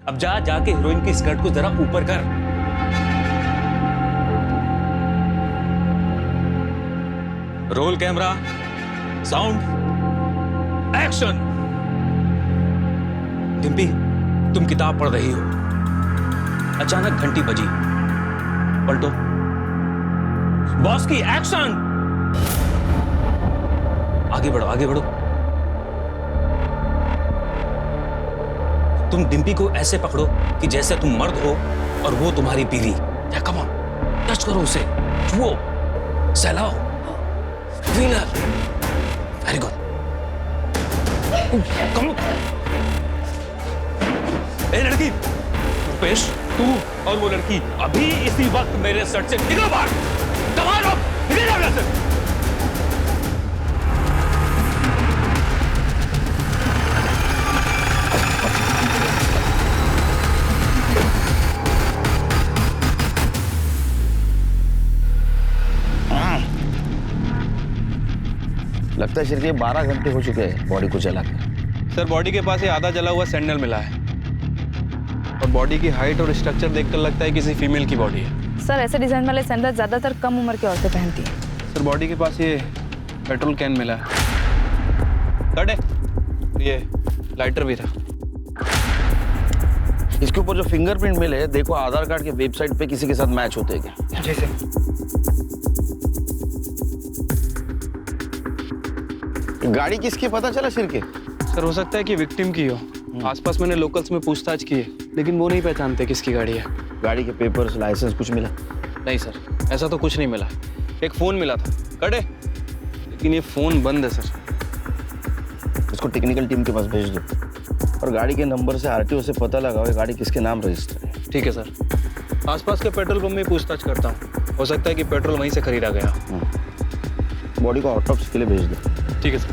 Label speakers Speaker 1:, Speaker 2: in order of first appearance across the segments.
Speaker 1: अब जा जाके हीरोइन की स्कर्ट को जरा ऊपर कर। Roll camera, sound, action. Dimpy, तुम किताब पढ़ रही हो, अचानक घंटी बजी, पलटो। बॉस की, एक्शन। आगे बढ़ो, आगे बढ़ो। तुम डिम्पी को ऐसे पकड़ो कि जैसे तुम मर्द हो और वो तुम्हारी बीवी। या कम ऑन, टच करो उसे, छुओ, सहलाओ, feel it. Very good. Come. ए लड़की, रुपेश, तू और वो लड़की अभी इसी वक्त मेरे सर से निकलो बाहर। कमाल हो, निकल जाओ यहां से।
Speaker 2: लगता है सिर्फ 12 घंटे हो चुके हैं बॉडी को जला के।
Speaker 3: सर बॉडी के पास ये आधा जला हुआ सैंडल मिला है और बॉडी की हाइट और स्ट्रक्चर देखकर लगता है किसी फीमेल की बॉडी है।
Speaker 4: सर ऐसे डिजाइन वाले सैंडल ज्यादातर कम उम्र की औरतें पहनती हैं।
Speaker 3: सर बॉडी के पास ये पेट्रोल कैन मिला है, कटे, ये लाइटर भी था।
Speaker 2: इसके ऊपर जो फिंगरप्रिंट मिले, देखो आधार कार्ड के वेबसाइट पे किसी के साथ मैच होते हैं क्या?
Speaker 3: जी सर।
Speaker 2: गाड़ी किसकी पता चला सिर के?
Speaker 3: सर हो सकता है कि विक्टिम की हो। आसपास मैंने लोकल्स में पूछताछ की है लेकिन वो नहीं पहचानते किसकी गाड़ी है।
Speaker 2: गाड़ी के पेपर्स, लाइसेंस कुछ मिला?
Speaker 3: नहीं सर, ऐसा तो कुछ नहीं मिला। एक फोन मिला था, कटे, लेकिन ये फोन बंद है सर।
Speaker 2: इसको टेक्निकल टीम के पास भेज दो और गाड़ी के नंबर से आरटीओ से पता लगाओ ये गाड़ी किसके नाम रजिस्टर है।
Speaker 3: ठीक है सर। आसपास के पेट्रोल पंप में पूछताछ करता हूँ, हो सकता है कि पेट्रोल वहीं से खरीदा गया।
Speaker 2: बॉडी को ऑटोप्सी के लिए भेज दो।
Speaker 3: ठीक है सर।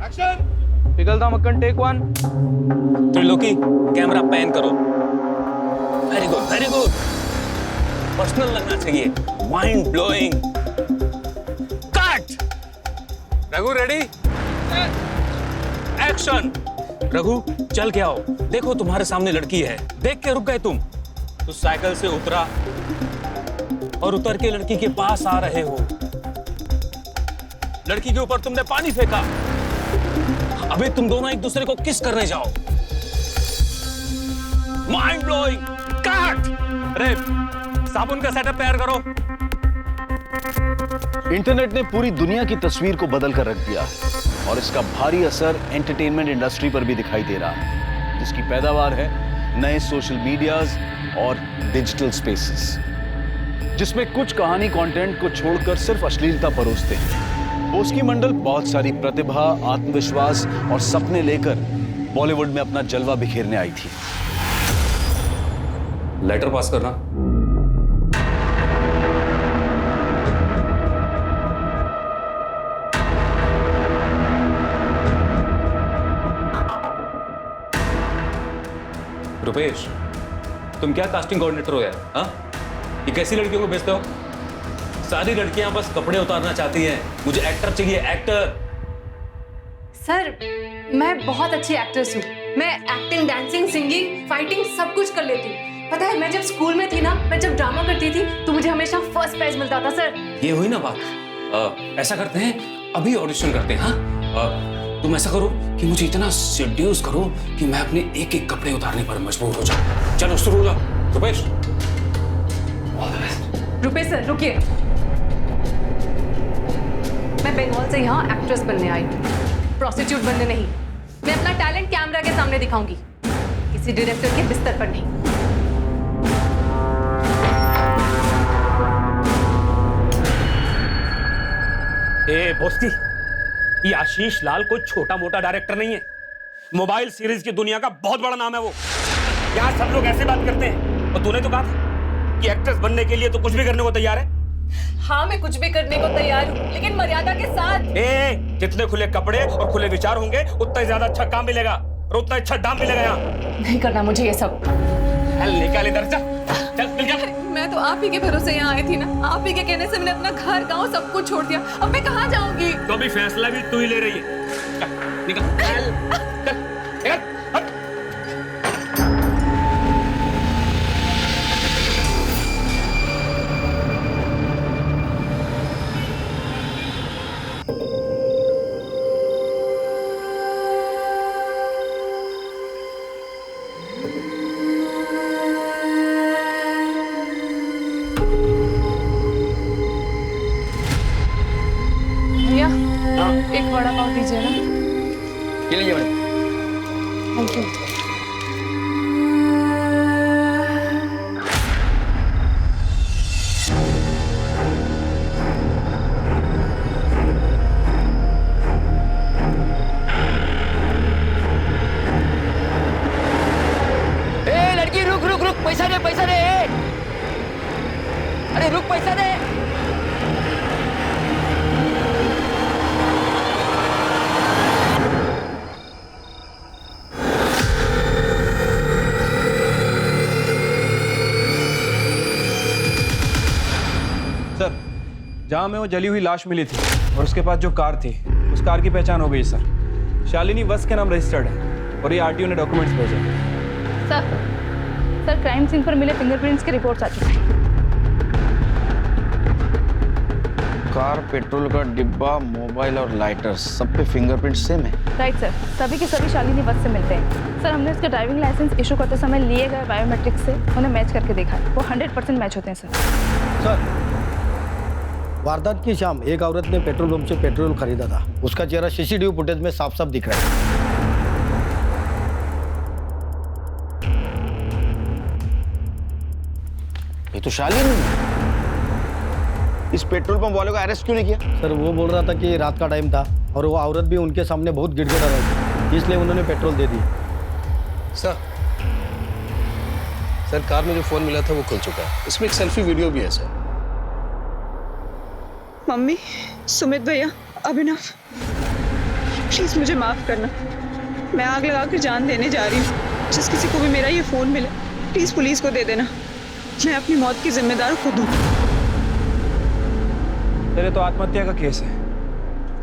Speaker 3: एक्शन। पिघलता मक्खन, टेक 1।
Speaker 1: त्रिलोकी, कैमरा पैन करो। Very good, very good. Personal लगना चाहिए, mind blowing. Cut. Raghu ready? Action. Raghu चल के आओ, देखो तुम्हारे सामने लड़की है। देख के रुक गए तुम तो साइकिल से उतरा और उतर के लड़की के पास आ रहे हो। लड़की के ऊपर तुमने पानी फेंका। अभी तुम दोनों एक दूसरे को किस करने जाओ। Mind blowing. कट। अरे साबुन का सेटअप तैयार करो।
Speaker 5: इंटरनेट ने पूरी दुनिया की तस्वीर को बदल कर रख दिया और इसका भारी असर एंटरटेनमेंट इंडस्ट्री पर भी दिखाई दे रहा है, जिसकी पैदावार है नए सोशल मीडियाज और डिजिटल स्पेसेस, जिसमें कुछ कहानी कंटेंट को छोड़कर सिर्फ अश्लीलता परोसते हैं। बोस्की मंडल बहुत सारी प्रतिभा, आत्मविश्वास और सपने लेकर बॉलीवुड में अपना जलवा बिखेरने आई थी।
Speaker 1: लेटर पास करना। रुपेश, तुम क्या कास्टिंग कोऑर्डिनेटर हो यार? हाँ, ये कैसी लड़कियों को भेजते हो? सारी लड़कियां बस कपड़े उतारना चाहती हैं। मुझे एक्टर चाहिए, एक्टर।
Speaker 6: सर मैं बहुत अच्छी एक्ट्रेस हूँ। मैं एक्टिंग, डांसिंग, सिंगिंग, फाइटिंग सब कुछ कर लेती हूँ। पता है मैं जब स्कूल में थी ना, मैं जब ड्रामा करती थी तो मुझे हमेशा फर्स्ट प्राइज मिलता था सर।
Speaker 1: ये हुई ना बात। ऐसा करते हैं, अभी ऑडिशन करते हैं। हाँ, तुम ऐसा करो कि मुझे इतना सेड्यूस करो कि मैं अपने एक एक कपड़े उतारने पर मजबूर हो जाऊं। चलो शुरू हो जाओ। रुपेश,
Speaker 6: रुपेश सर रुकिए, मैं बंगाल से यहाँ एक्ट्रेस बनने आई हूँ, प्रोस्टिट्यूट बनने नहीं। मैं अपना टैलेंट कैमरा के सामने दिखाऊंगी, किसी डायरेक्टर के बिस्तर पर नहीं।
Speaker 1: ए बोस्ती, ये आशीष लाल कोई छोटा मोटा डायरेक्टर नहीं है। मोबाइल सीरीज की दुनिया का बहुत बड़ा नाम है वो। यहाँ सब लोग ऐसे बात करते हैं और तूने तो कहा था कि एक्ट्रेस बनने के लिए तो कुछ भी करने को तैयार है।
Speaker 6: हाँ मैं कुछ भी करने को तैयार हूँ, लेकिन मर्यादा के साथ।
Speaker 1: जितने खुले कपड़े और खुले विचार होंगे उतना ही ज्यादा अच्छा काम मिलेगा और उतना अच्छा दाम मिलेगा। यहाँ
Speaker 6: नहीं करना मुझे ये सब।
Speaker 1: निकाल इधर, चल निकल।
Speaker 6: मैं तो आप ही के भरोसे यहाँ आई थी ना, आप ही के कहने से मैंने अपना घर गांव सब कुछ छोड़ दिया। अब मैं कहाँ जाऊंगी?
Speaker 1: तो अभी फैसला भी तू ही ले रही है। चल निकल, चल, चल, निकल, हट।
Speaker 4: और दीजिएगा।
Speaker 2: ये लीजिए मैडम।
Speaker 4: Thank you.
Speaker 2: ए लड़की रुक रुक रुक, पैसा दे पैसा दे। अरे रुक, पैसा दे।
Speaker 3: सर, जहाँ में वो जली हुई लाश मिली थी और उसके पास जो कार थी, उस कार की पहचान हो गई सर। शालिनी वत्स के नाम रजिस्टर्ड है और ये आरटीओ ने डॉक्यूमेंट्स भेजे।
Speaker 4: सर क्राइम सीन पर मिले फिंगरप्रिंट्स की रिपोर्ट्स आ चुकी हैं।
Speaker 2: कार, पेट्रोल का डिब्बा, मोबाइल और लाइटर, सब पे फिंगरप्रिंट सेम है।
Speaker 4: राइट सर, सभी के सभी शालिनी वत्स से मिलते हैं। सर हमने उसके ड्राइविंग लाइसेंस इशू करते समय लिए गए बायोमेट्रिक्स से उन्हें मैच करके देखा है, वो 100% मैच होते हैं सर।
Speaker 7: सर, वारदात की शाम एक औरत ने पेट्रोल पंप से पेट्रोल खरीदा था। उसका चेहरा सीसीटीवी फुटेज में साफ साफ दिख रहा है।
Speaker 2: ये तो शालिनी है। इस पेट्रोल पंप वाले को अरेस्ट क्यों नहीं किया?
Speaker 7: सर वो बोल रहा था कि रात का टाइम था और वो औरत भी उनके सामने बहुत गिड़गिड़ा रही थी, इसलिए उन्होंने पेट्रोल दे दी।
Speaker 8: सर कार में जो फोन मिला था वो खुल चुका है। इसमें एक सेल्फी वीडियो भी है सर।
Speaker 9: मम्मी, सुमित भैया, अभिनव, प्लीज मुझे माफ करना। मैं आग लगा कर जान देने जा रही हूँ। जिस किसी को भी मेरा ये फोन मिले, प्लीज पुलिस को दे देना। मैं अपनी मौत की जिम्मेदार खुद हूँ।
Speaker 3: तेरे तो आत्महत्या का केस है।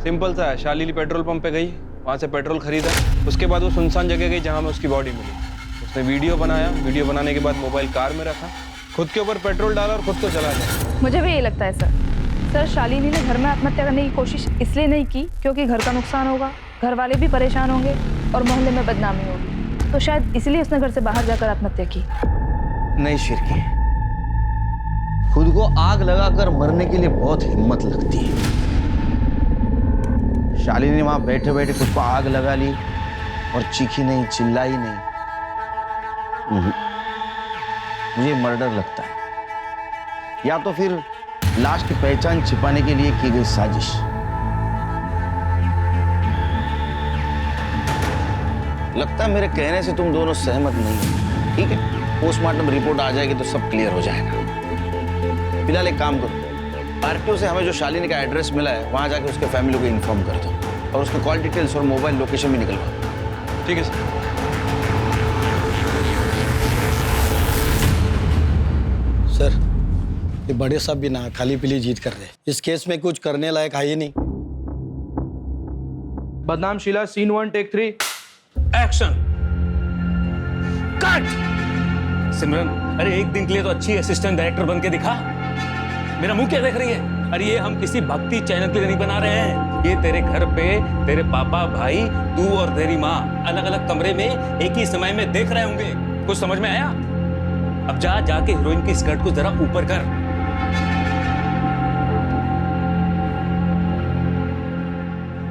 Speaker 3: सिंपल सा है, शालिनी पेट्रोल पंप पे गई, वहाँ से पेट्रोल खरीदा, उसके बाद वो सुनसान जगह गई जहाँ में उसकी बॉडी मिली। उसने वीडियो बनाया, वीडियो बनाने के बाद मोबाइल कार में रखा, खुद के ऊपर पेट्रोल डाला और खुद को चला गया।
Speaker 4: मुझे भी यही लगता है सर। शालिनी ने घर में आत्महत्या करने की कोशिश इसलिए नहीं की क्योंकि घर का नुकसान होगा, घर वाले भी परेशान होंगे और मोहल्ले में बदनामी होगी, तो शायद इसलिए उसने घर से बाहर जाकर आत्महत्या की।
Speaker 2: नहीं शिरकी, खुद को आग लगाकर मरने के लिए बहुत हिम्मत लगती है। शालिनी ने वहां बैठे बैठे खुद को आग लगा ली और चीखी नहीं, चिल्लाई नहीं। मुझे मर्डर लगता है, या तो फिर लाश की पहचान छिपाने के लिए की गई साजिश। लगता है मेरे कहने से तुम दोनों सहमत नहीं हो। ठीक है, पोस्टमार्टम रिपोर्ट आ जाएगी तो सब क्लियर हो जाएगा। फिलहाल एक काम करो, आरटीओ से हमें जो शालिनी का एड्रेस मिला है वहां जाके उसके फैमिली को इन्फॉर्म कर दो और उसके कॉल डिटेल्स और मोबाइल लोकेशन भी निकलवाओ।
Speaker 3: ठीक है सर।
Speaker 7: सर, ये बड़े साहब भी ना खाली पीली जीत कर रहे। इस केस में कुछ करने लायक है ही नहीं।
Speaker 3: बदनाम Sheela, scene 1 take 3
Speaker 1: action. Cut. Simran, अरे एक दिन के लिए तो अच्छी असिस्टेंट डायरेक्टर बन के दिखा। मेरा मुंह क्या देख रही है? अरे ये हम किसी भक्ति चैनल के लिए नहीं बना रहे हैं। ये तेरे घर पे तेरे पापा, भाई, तू और तेरी माँ अलग अलग कमरे में एक ही समय में देख रहे होंगे। कुछ समझ में आया? अब जाके हीरोइन की स्कर्ट को जरा ऊपर कर।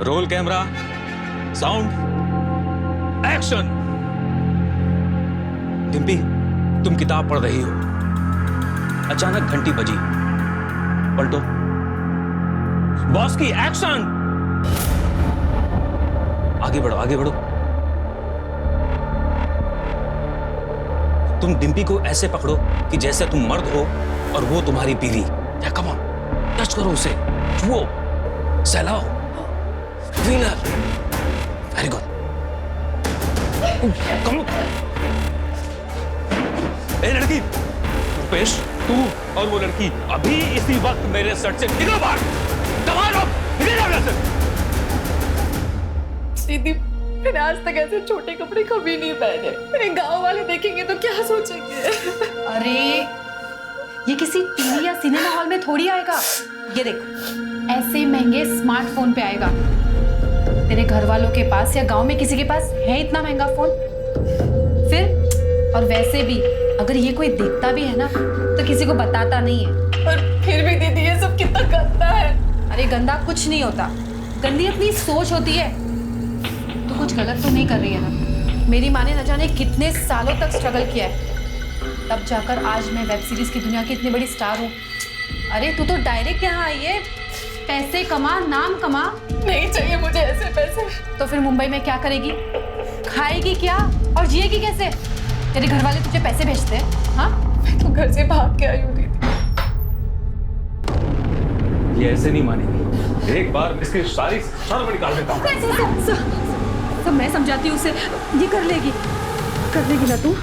Speaker 1: Roll camera, sound, action. Dimpy, तुम किताब पढ़ रही हो, अचानक घंटी बजी, पलटो। बॉस की, एक्शन। आगे बढ़ो, आगे बढ़ो। तुम डिम्पी को ऐसे पकड़ो कि जैसे तुम मर्द हो और वो तुम्हारी बीवी। या कम ऑन, टच करो उसे, छुओ, सहलाओ, विनर। Very good. कम। ए लड़की, रुपेश, तू और वो लड़की अभी इसी वक्त मेरे सर से निकलो बाहर। कमाल, निकल जाओ यहाँ से।
Speaker 6: दीदी, मैंने आज तक ऐसे छोटे कपड़े कभी नहीं पहने। मेरे गांव वाले देखेंगे तो क्या सोचेंगे?
Speaker 10: अरे ये किसी टीवी या सिनेमा हॉल में थोड़ी आएगा। ये देख, ऐसे महंगे स्मार्टफोन पे आएगा। तेरे घर वालों के पास या गांव में किसी के पास है इतना महंगा फोन? फिर और वैसे भी अगर ये कोई देखता भी है ना तो किसी को बताता नहीं है।
Speaker 6: और फिर भी दीदी, ये सब कितना गंदा है।
Speaker 10: अरे गंदा कुछ नहीं होता। गंदी अपनी सोच होती है। तू कुछ गलत तो नहीं कर रही है ना? मेरी माँ ने न जाने कितने सालों तक स्ट्रगल किया है, तब जाकर आज मैं वेब सीरीज की दुनिया की इतनी बड़ी स्टार हूँ। अरे तू तो डायरेक्ट यहाँ आई है, पैसे कमा, नाम कमा।
Speaker 6: नहीं चाहिए मुझे ऐसे पैसे।
Speaker 10: तो फिर मुंबई में क्या करेगी? खाएगी क्या और जिएगी कैसे? तेरे घर वाले तुझे पैसे भेजते हैं? हाँ,
Speaker 6: मैं तो घर से भाग के आई हूँ दीदी।
Speaker 1: ये ऐसे नहीं मानेगी, एक बार इसकी सारी शर्म निकाल देता हूँ।
Speaker 10: सब मैं समझाती हूँ उसे, ये कर लेगी ना तू?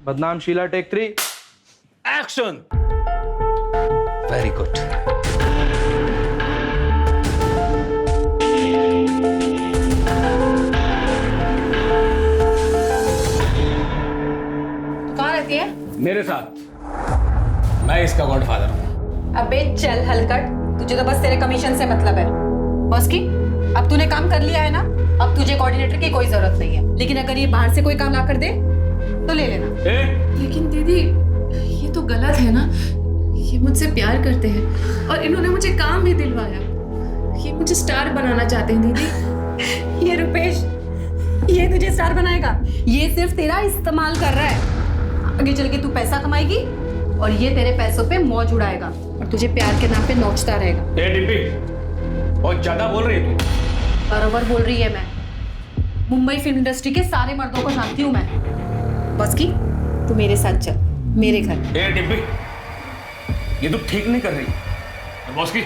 Speaker 3: बदनाम Sheela, take 3
Speaker 1: action. Very good.
Speaker 10: कहाँ रहती है?
Speaker 1: मेरे साथ, मैं इसका गॉडफादर हूँ।
Speaker 10: अबे चल हलकट, तुझे तो बस तेरे कमीशन से मतलब है। बॉस की, अब तूने काम कर लिया है ना, अब तुझे कोऑर्डिनेटर की कोई जरूरत नहीं है। लेकिन अगर ये बाहर से कोई काम ला कर दे तो ले लेना।
Speaker 6: लेकिन दीदी ये तो गलत है ना, ये मुझसे प्यार करते हैं और इन्होंने मुझे काम भी दिलवाया। ये मुझे स्टार बनाना चाहते हैं दीदी।
Speaker 10: ये रुपेश, ये तुझे स्टार बनाएगा? ये सिर्फ तेरा इस्तेमाल कर रहा है। आगे चल के तू पैसा कमाएगी और ये तेरे पैसों पे मौज उड़ाएगा और तुझे प्यार के नाम पे नोचता रहेगा।
Speaker 1: डिम्पी, बहुत ज्यादा बोल रही है तू।
Speaker 10: बराबर बोल रही है मैं। मुंबई फिल्म इंडस्ट्री के सारे मर्दों को जानती हूँ मैं। बस की, तू मेरे साथ चल, मेरे घर।
Speaker 1: डिम्पी, ये तू ठीक नहीं कर रही। बॉस की,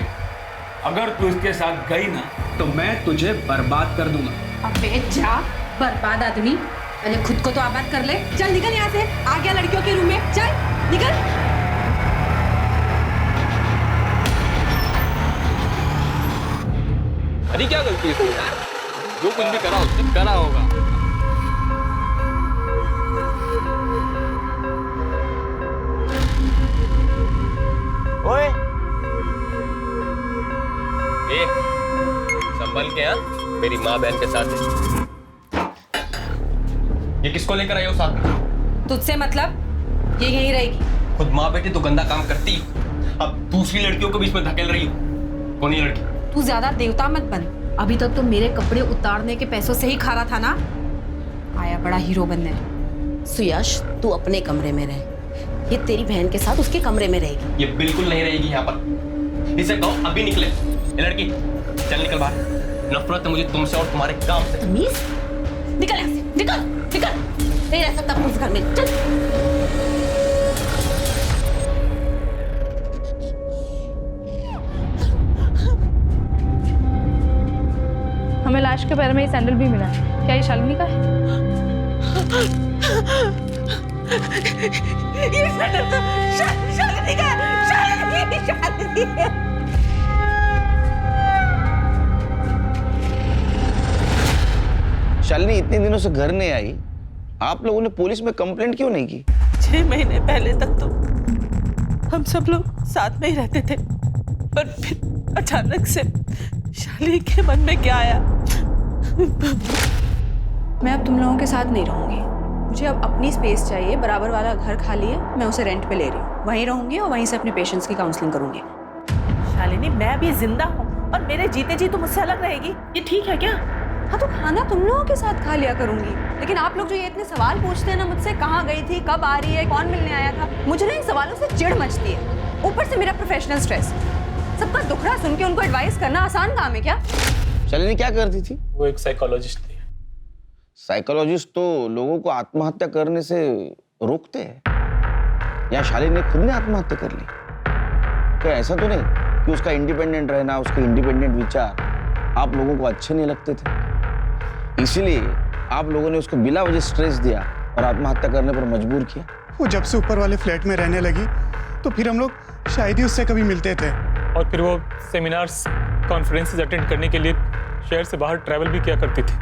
Speaker 1: अगर तू इसके साथ गई ना तो मैं तुझे बर्बाद कर दूंगा।
Speaker 10: अबे जा, बर्बाद आदमी। पहले खुद को तो आबाद कर ले। चल निकल यहाँ से, आ गया लड़कियों के रूम में, चल निकल।
Speaker 3: अरे क्या गलती है? जो कुछ भी करा उसने करा होगा।
Speaker 2: ओए,
Speaker 3: संभल के यार, मेरी माँ बहन के साथ है। ये किसको लेकर आई हो साथ में?
Speaker 10: तुझसे मतलब? ये यहीं रहेगी।
Speaker 3: खुद माँ बेटी तो गंदा काम करती, अब दूसरी लड़कियों को बीच में धकेल रही हो। कौन ये लड़की?
Speaker 10: तू ज्यादा देवता मत बन। अभी तक तो मेरे कपड़े उतारने के पैसों से ही खा रहा था ना, आया बड़ा हीरो बनने।
Speaker 11: सुयश, तू अपने कमरे में रह, ये तेरी बहन के साथ उसके कमरे में रहेगी।
Speaker 3: ये बिल्कुल नहीं रहेगी यहाँ पर। इसे कहो अभी निकले। ये लड़की चल निकल बाहर। नफरत है मुझे तुमसे और तुम्हारे काम से।
Speaker 11: तमीज, निकल यहाँ से, निकल निकल। नहीं रह सकता उस घर में, चल।
Speaker 4: हमें लाश के पैर में ये सैंडल भी मिला है। क्या ये शालिनी का है?
Speaker 11: ये सैंडल तो शालिनी का है। शालिनी है।
Speaker 2: शालिनी इतने दिनों से घर नहीं आई, आप लोगों ने पुलिस में कंप्लेंट क्यों नहीं की?
Speaker 12: 6 महीने पहले तक तो हम सब लोग साथ में ही रहते थे, पर फिर अचानक से शालिनी के मन में क्या आया?
Speaker 6: मैं अब तुम लोगों के साथ नहीं रहूंगी। मुझे अब अपनी स्पेस चाहिए। बराबर वाला घर खाली है, मैं उसे रेंट पे ले रही हूँ। वहीं रहूंगी और वहीं से अपने पेशेंट्स की काउंसलिंग करूंगी।
Speaker 12: शालिनी, मैं भी जिंदा हूँ और मेरे जीते जी तो मुझसे अलग रहेगी, ये ठीक है क्या?
Speaker 6: हाँ तो खाना तुम लोगों के साथ खा लिया करूंगी, लेकिन आप लोग जो ये इतने सवाल पूछते हैं ना मुझसे, कहाँ गई थी, कब आ रही है, कौन मिलने आया था, मुझे ना इन सवालों से चिढ़ मचती है। ऊपर से मेरा प्रोफेशनल स्ट्रेस। सबका दुखड़ा सुन के उनको एडवाइस करना आसान काम है क्या?
Speaker 2: शालिनी क्या करती थी?
Speaker 3: वो एक साइकोलॉजिस्ट थी।
Speaker 2: साइकोलॉजिस्ट तो लोगों को आत्महत्या करने से रोकते हैं। या शालिनी ने खुद ने आत्महत्या कर ली? क्या ऐसा तो नहीं कि उसका इंडिपेंडेंट रहना, उसके इंडिपेंडेंट विचार आप लोगों को अच्छे नहीं लगते थे, इसीलिए आप लोगों ने उसको बिला वजह स्ट्रेस दिया और आत्महत्या करने पर मजबूर किया?
Speaker 13: वो जब से ऊपर वाले फ्लैट में रहने लगी तो फिर हम लोग शायद ही उससे कभी मिलते थे।
Speaker 14: और फिर वो सेमिनार्स, कॉन्फ्रेंसेस अटेंड करने के लिए शहर से बाहर ट्रैवल भी किया करती थी।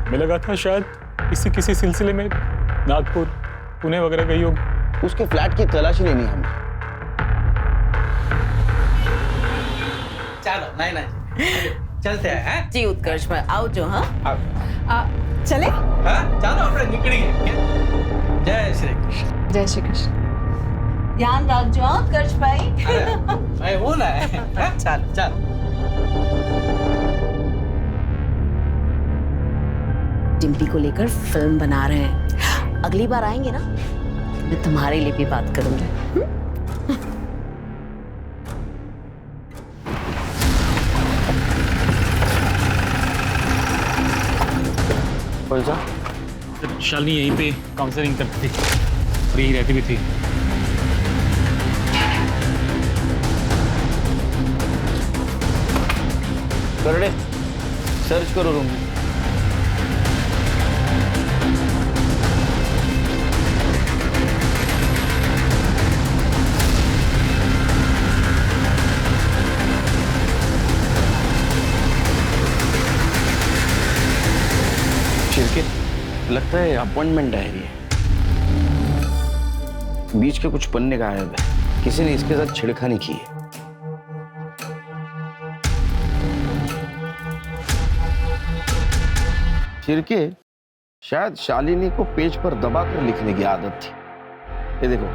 Speaker 14: हमें लगा था शायद किसी सिलसिले में नागपुर, पुणे वगैरह गई होगी।
Speaker 2: उसके फ्लैट की तलाशी लेनी है हमें।
Speaker 12: चलो, नहीं चलते हैं।
Speaker 11: जी उत्कर्ष में आओ जो। हाँ
Speaker 12: चले? हाँ चलो, अपने निकलेंगे। जय श्री कृष्ण।
Speaker 6: जय श्री कृष्ण।
Speaker 12: ध्यान रखो कर्ज भाई।
Speaker 15: मैं हूं ना। चल चल।
Speaker 11: डिम्पी को लेकर फिल्म बना रहे हैं। अगली बार आएंगे ना, मैं तुम्हारे लिए भी बात करूंगी।
Speaker 14: शालिनी यहीं पे काउंसलिंग करती थी और यहीं रहती भी थी।
Speaker 2: करड़े सर्च करो रूम में। लगता है अपॉइंटमेंट डायरी है। बीच के कुछ पन्ने गायब है, किसी ने इसके साथ छेड़खानी की है। चिरके शायद शालिनी को पेज पर दबाकर लिखने की आदत थी। ये देखो,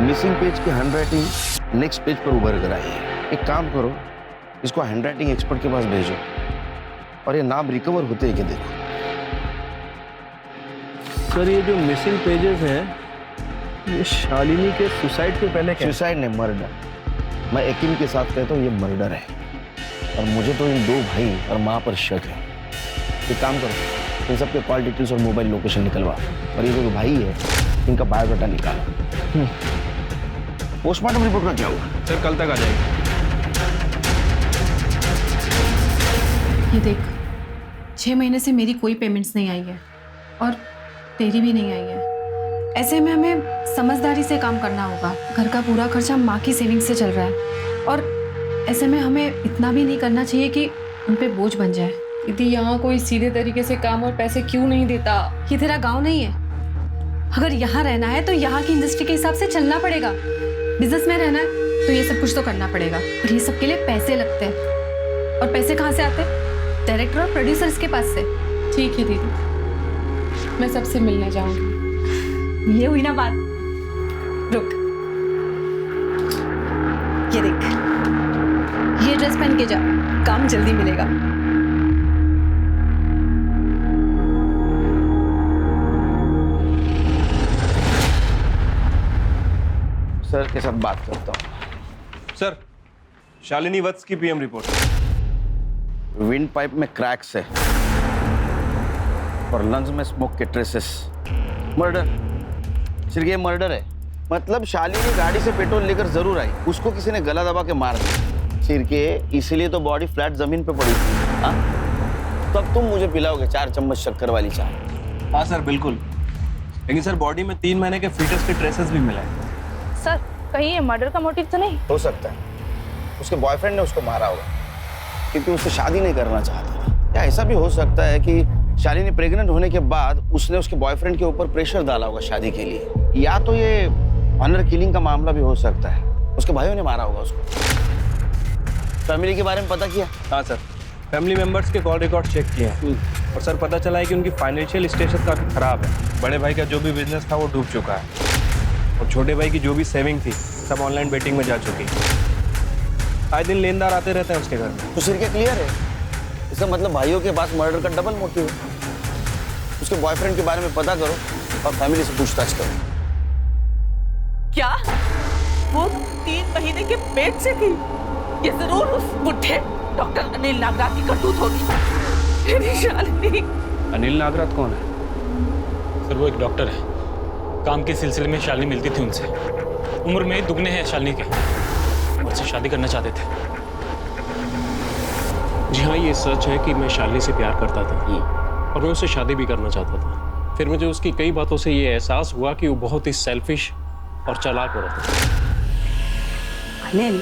Speaker 2: मिसिंग पेज की हैंडराइटिंग नेक्स्ट पेज पर उभर कर आई है। एक काम करो, इसको हैंडराइटिंग एक्सपर्ट के पास भेजो और ये नाम रिकवर होते हैं कि देखो।
Speaker 3: सर ये जो मिसिंग पेजेस हैं, ये शालिनी के सुसाइड के पहले क्या?
Speaker 2: सुसाइड नहीं, मर्डर। मैं यकीन के साथ कहता हूँ ये मर्डर है और मुझे तो इन दो भाई और माँ पर शक है। एक काम करो, इन सबके कॉल डिटेल्स और मोबाइल लोकेशन निकलवा और ये जो भाई है इनका बायोडाटा निकालो। पोस्टमार्टम रिपोर्ट का क्या हुआ?
Speaker 3: सर कल तक आ जाएगी।
Speaker 10: ये देख, 6 महीने से मेरी कोई पेमेंट्स नहीं आई है और तेरी भी नहीं आई है। ऐसे में हमें समझदारी से काम करना होगा। घर का पूरा खर्चा माँ की सेविंग से चल रहा है और ऐसे में हमें इतना भी नहीं करना चाहिए कि उन पे बोझ बन जाए।
Speaker 6: दीदी, यहाँ कोई सीधे तरीके से काम और पैसे क्यों नहीं देता?
Speaker 10: ये तेरा गांव नहीं है। अगर यहाँ रहना है तो यहाँ की इंडस्ट्री के हिसाब से चलना पड़ेगा। बिजनेस में रहना है तो ये सब कुछ तो करना पड़ेगा और ये सब के लिए पैसे लगते हैं। और पैसे कहाँ से आते हैं? डायरेक्टर और प्रोड्यूसर्स के पास से।
Speaker 6: ठीक है दीदी, मैं सबसे मिलने जाऊंगी।
Speaker 10: ये हुई ना बात। रुक, ये देख, ये ड्रेस पहन के जा, काम जल्दी मिलेगा।
Speaker 2: सर के साथ बात करता हूँ।
Speaker 3: सर, शालिनी वत्स की पीएम रिपोर्ट।
Speaker 2: विंड पाइप में क्रैक्स है और लंग्स में स्मोक के ट्रेसेस। मर्डर, सिर्फ ये मर्डर है। मतलब शालिनी गाड़ी से पेट्रोल लेकर जरूर आई, उसको किसी ने गला दबा के मार दिया सिरके, इसीलिए तो बॉडी फ्लैट जमीन पे पड़ी थी। हाँ, तब तुम मुझे पिलाओगे 4 चम्मच शक्कर वाली चाय?
Speaker 3: हाँ सर बिल्कुल, लेकिन सर बॉडी में 3 महीने के फीटस के ट्रेसेस भी मिले हैं।
Speaker 4: सर, कहीं ये मर्डर का मोटिव तो नहीं?
Speaker 2: हो सकता है उसके बॉयफ्रेंड ने उसको मारा होगा क्योंकि उससे शादी नहीं करना चाहता था। या ऐसा भी हो सकता है कि शालिनी प्रेग्नेंट होने के बाद उसने उसके बॉयफ्रेंड के ऊपर प्रेशर डाला होगा शादी के लिए। या तो ये ऑनर किलिंग का मामला भी हो सकता है, उसके भाइयों ने मारा होगा उसको। फैमिली के बारे में पता किया?
Speaker 3: हाँ सर, फैमिली मेंबर्स के कॉल रिकॉर्ड चेक किए हैं और सर पता चला है कि उनकी फाइनेंशियल स्टेटस काफी खराब है। बड़े भाई का जो भी बिजनेस था वो डूब चुका है और छोटे भाई की जो भी सेविंग थी सब ऑनलाइन बेटिंग में जा चुकी है। आए दिन लेनदार आते रहते हैं उसके घर में।
Speaker 2: तो सिर क्या क्लियर है? इसका मतलब भाइयों के पास मर्डर का डबल मोटिव है। उसके बॉयफ्रेंड के बारे में पता करो और फैमिली से पूछताछ करो।
Speaker 12: क्या वो 3 महीने के पेट से थी? ये जरूर उस बुढ़े डॉक्टर अनिल नागराथ की करतूत होगी। मेरी शालिनी।
Speaker 3: अनिल नागराथ कौन है?
Speaker 14: सर वो एक डॉक्टर है, काम के सिलसिले में शालिनी मिलती थी उनसे। उम्र में दुगने हैं शालिनी के, मुझसे शादी करना चाहते थे।
Speaker 16: जी हाँ, ये सच है कि मैं शालिनी से प्यार करता था और मैं उससे शादी भी करना चाहता था। फिर मुझे उसकी कई बातों से ये एहसास हुआ कि वो बहुत ही सेल्फिश और चालाक औरत है।
Speaker 17: अनिल,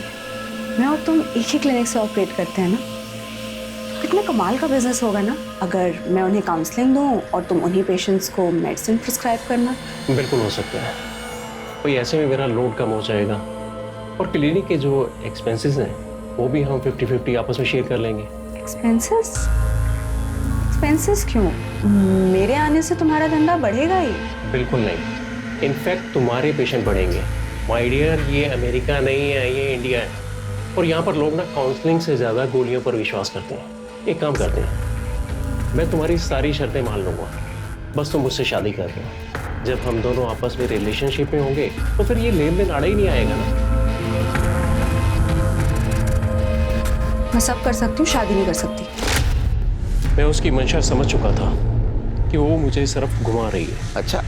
Speaker 17: मैं और तुम एक ही क्लिनिक से ऑपरेट करते हैं ना, तो कितना कमाल का बिजनेस होगा ना अगर मैं उन्हें काउंसलिंग दूं और तुम उन्हीं पेशेंट्स को मेडिसिन प्रिस्क्राइब करना।
Speaker 16: बिल्कुल हो सकता है, कोई ऐसे में मेरा लोड कम हो जाएगा और क्लिनिक के जो एक्सपेंसेस हैं वो भी हम 50-50 आपस में शेयर कर लेंगे।
Speaker 17: एक्सपेंसेस? एक्सपेंसेस क्यों? मेरे आने से तुम्हारा धंधा बढ़ेगा ही।
Speaker 16: बिल्कुल नहीं, इनफैक्ट तुम्हारे पेशेंट बढ़ेंगे माय डियर, ये अमेरिका नहीं है, ये इंडिया है। और यहाँ पर लोग ना काउंसलिंग से ज़्यादा गोलियों पर विश्वास करते हैं। एक काम करते हैं, मैं तुम्हारी सारी शर्तें मान लूँगा, बस तुम मुझसे शादी कर दो। जब हम दोनों आपस में रिलेशनशिप में होंगे तो फिर ये लेन देन आड़ा ही नहीं आएगा ना।
Speaker 17: मैं सब कर सकती हूँ, शादी नहीं कर सकती।
Speaker 16: मैं उसकी मंशा समझ चुका था कि वो मुझे सिर्फ घुमा रही है।
Speaker 2: अच्छा,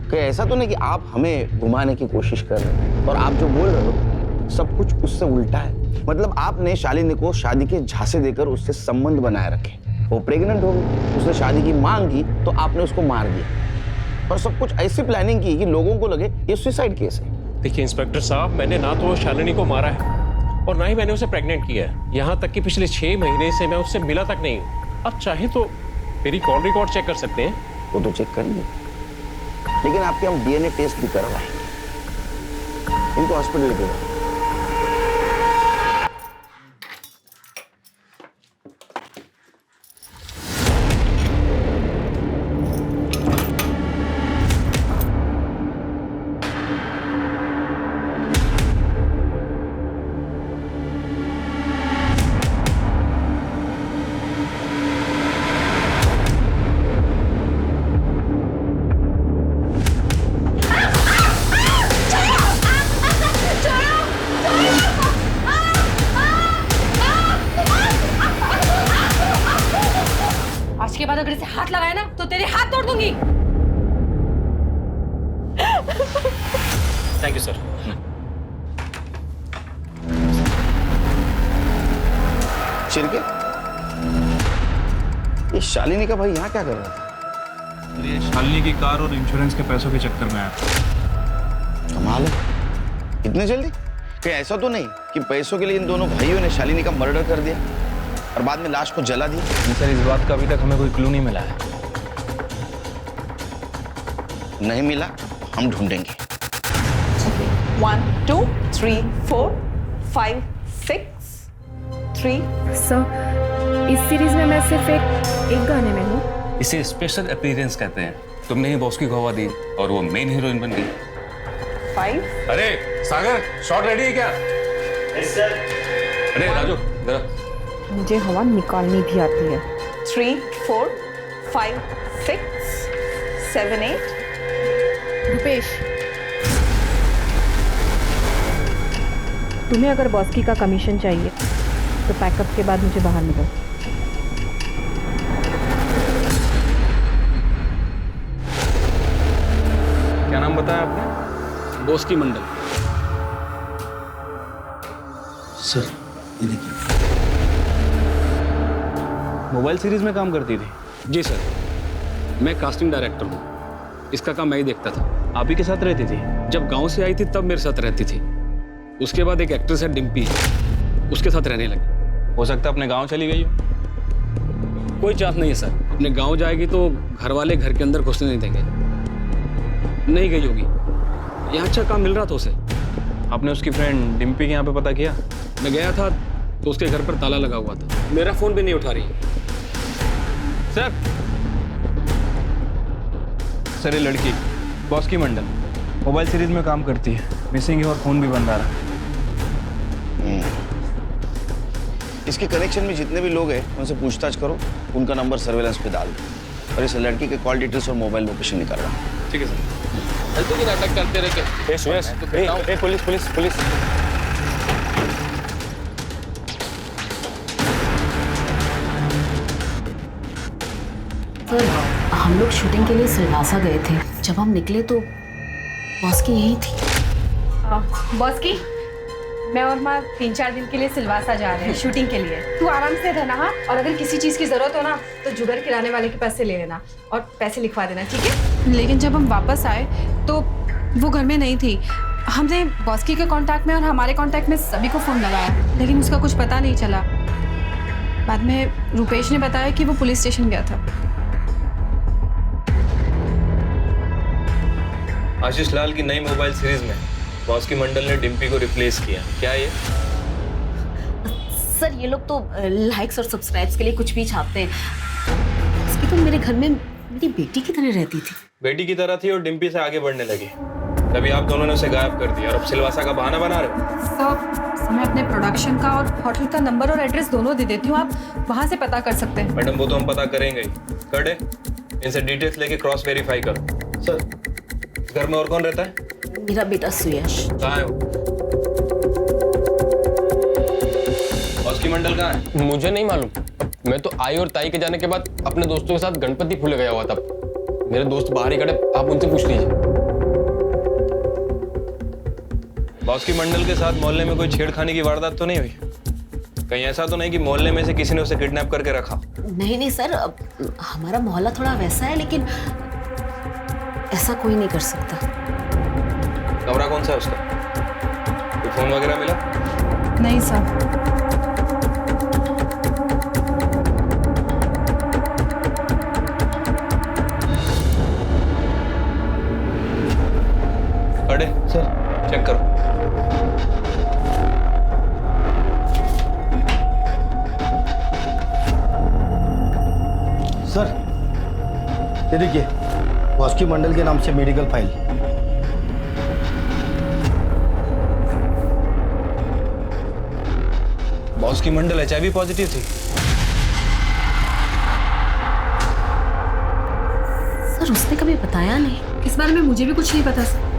Speaker 2: कि ऐसा तो नहीं कि आप हमें घुमाने की कोशिश कर रहे हैं और आप जो बोल रहे हो सब कुछ उससे उल्टा है। मतलब आपने शालिनी को शादी के झांसे देकर उससे संबंध बनाए रखे, वो प्रेग्नेंट हो गई, उसने शादी की मांग की तो आपने उसको मार दिया और सब कुछ ऐसी प्लानिंग की कि लोगों को लगे ये सुसाइड केस है।
Speaker 16: देखिए इंस्पेक्टर साहब, मैंने ना तो शालिनी को मारा है और ना ही मैंने उसे प्रेग्नेंट किया है। यहाँ तक कि पिछले 6 महीने से मैं उससे मिला तक नहीं हूँ। अब चाहे तो मेरी कॉल रिकॉर्ड चेक कर सकते हैं।
Speaker 2: वो तो चेक करेंगे, लेकिन आपके हम डीएनए टेस्ट भी करवाएंगे। इनको हॉस्पिटल लेके जाओ।
Speaker 10: आज के बाद अगर इसे हाथ लगाया ना तो तेरे हाथ तोड़ दूंगी।
Speaker 16: Thank you sir.
Speaker 2: चिरके, ये शालिनी का भाई यहाँ क्या कर रहा था?
Speaker 3: ये शालिनी की कार और इंश्योरेंस के पैसों के चक्कर में आया।
Speaker 2: कमाल है, इतने जल्दी? कहीं ऐसा तो नहीं कि पैसों के लिए इन दोनों भाइयों ने शालिनी का मर्डर कर दिया और बाद में लाश को जला दिया?
Speaker 3: सर, इस बात का अभी तक हमें कोई क्लू नहीं मिला है।
Speaker 2: नहीं मिला, हम ढूंढेंगे।
Speaker 12: 1 2 3 4 5 6 3।
Speaker 4: सर, इस सीरीज में मैं सिर्फ एक गाने में हूँ।
Speaker 1: इसे स्पेशल अपीयरेंस कहते हैं। तुमने ही बॉस की गवा दी और वो मेन हीरोइन बन गई।
Speaker 12: 5।
Speaker 1: अरे सागर, शॉट रेडी है क्या?
Speaker 12: Yes sir.
Speaker 1: अरे राजू, जरा
Speaker 17: मुझे हवा निकालनी भी आती है।
Speaker 12: 3 4 5 6 7 8।
Speaker 4: रुपेश, तुम्हें अगर बॉस्की का कमीशन चाहिए तो पैकअप के बाद मुझे बाहर मिलो।
Speaker 3: क्या नाम बताया आपने?
Speaker 5: बॉस्की मंडल।
Speaker 8: सर, ये देखिए।
Speaker 3: मोबाइल सीरीज में काम करती थी?
Speaker 5: जी सर, मैं कास्टिंग डायरेक्टर हूँ। इसका काम मैं ही देखता था।
Speaker 3: आप ही के साथ रहती थी?
Speaker 5: जब गांव से आई थी तब मेरे साथ रहती थी। उसके बाद एक एक्ट्रेस है डिम्पी, उसके साथ रहने लगी।
Speaker 3: हो सकता है अपने गांव चली गई हो।
Speaker 5: कोई चांस नहीं है सर, अपने गांव जाएगी तो घर वाले घर के अंदर घुसने नहीं देंगे। नहीं गई होगी, यहाँ अच्छा काम मिल रहा था उसे।
Speaker 3: आपने उसकी फ्रेंड डिम्पी के यहाँ पे पता किया?
Speaker 5: मैं गया था तो उसके घर पर ताला लगा हुआ था। मेरा फोन भी नहीं उठा रही है।
Speaker 3: सर, ये लड़की बॉस्की मंडल मोबाइल सीरीज में काम करती है, मिसिंग है और फोन भी बंद आ रहा है।
Speaker 2: इसके कनेक्शन में जितने भी लोग हैं उनसे पूछताछ करो, उनका नंबर सर्वेलेंस पे डाल दो और इस लड़की के कॉल डिटेल्स और मोबाइल लोकेशन निकाल रहा हूँ।
Speaker 5: ठीक है सर। फालतू की नाटक करते रहते।
Speaker 3: पुलिस।
Speaker 11: सर, हम लोग शूटिंग के लिए सिलवासा गए थे। जब हम निकले तो बॉस्की यही थी।
Speaker 10: बॉस्की, मैं और माँ 3-4 दिन के लिए सिलवासा जा रहे हैं शूटिंग के लिए। तू आराम से रहना, हाँ? और अगर किसी चीज़ की ज़रूरत हो ना तो जुगर किराने वाले के पास से ले लेना और पैसे लिखवा देना, ठीक है?
Speaker 6: लेकिन जब हम वापस आए तो वो घर में नहीं थी। हमने बॉस्की के कांटेक्ट में और हमारे कांटेक्ट में सभी को फ़ोन लगाया, लेकिन उसका कुछ पता नहीं चला। बाद में रुपेश ने बताया कि वो पुलिस स्टेशन गया था।
Speaker 3: आशीष लाल की नई मोबाइल सीरीज में बॉस्की मंडल ने डिम्पी को रिप्लेस किया। क्या ये?
Speaker 11: सर, ये लोग तो लाइक्स और सब्सक्राइब्स के लिए कुछ भी छापते हैं। उसकी तो मेरे घर में मेरी बेटी की तरह रहती थी।
Speaker 3: बेटी की तरह थी और डिम्पी से आगे बढ़ने लगी। तभी आप दोनों ने उसे गायब कर दिया और अब सिलवासा का बहाना बना रहे हो।
Speaker 10: सब मैं अपने प्रोडक्शन का और होटल का नंबर और एड्रेस दोनों दे देती हूँ, आप वहाँ से पता कर सकते हैं।
Speaker 3: मैडम वो तो हम पता करेंगे ही। कर इनसे डिटेल्स लेके क्रॉस वेरीफाई करो।
Speaker 2: सर
Speaker 3: इस घर में और कौन रहता है?
Speaker 11: मेरा बेटा सुयश।
Speaker 3: कहाँ है वो? बॉस्की मंडल कहाँ है?
Speaker 18: मुझे नहीं मालूम। मैं तो आई और ताई के जाने के बाद अपने दोस्तों के साथ गणपति फूले गया हुआ था। मेरे दोस्त बाहर ही खड़े, आप उनसे पूछ लीजिए।
Speaker 3: बॉस्की मंडल के साथ मोहल्ले में कोई छेड़खानी की वारदात तो नहीं हुई? कहीं ऐसा तो नहीं कि मोहल्ले में से किसी ने उसे किडनैप करके रखा?
Speaker 11: नहीं सर, हमारा मोहल्ला थोड़ा वैसा है, लेकिन ऐसा कोई नहीं कर सकता।
Speaker 3: कमरा कौन सा है उसका? कोई फोन वगैरह मिला?
Speaker 10: नहीं सर।
Speaker 3: अरे सर चेक करो।
Speaker 7: सर ये देखिए, बॉस्की मंडल के नाम से मेडिकल फाइल।
Speaker 3: बॉस्की मंडल HIV पॉजिटिव थी।
Speaker 11: सर उसने कभी बताया नहीं।
Speaker 10: इस बारे में मुझे भी कुछ नहीं पता सर।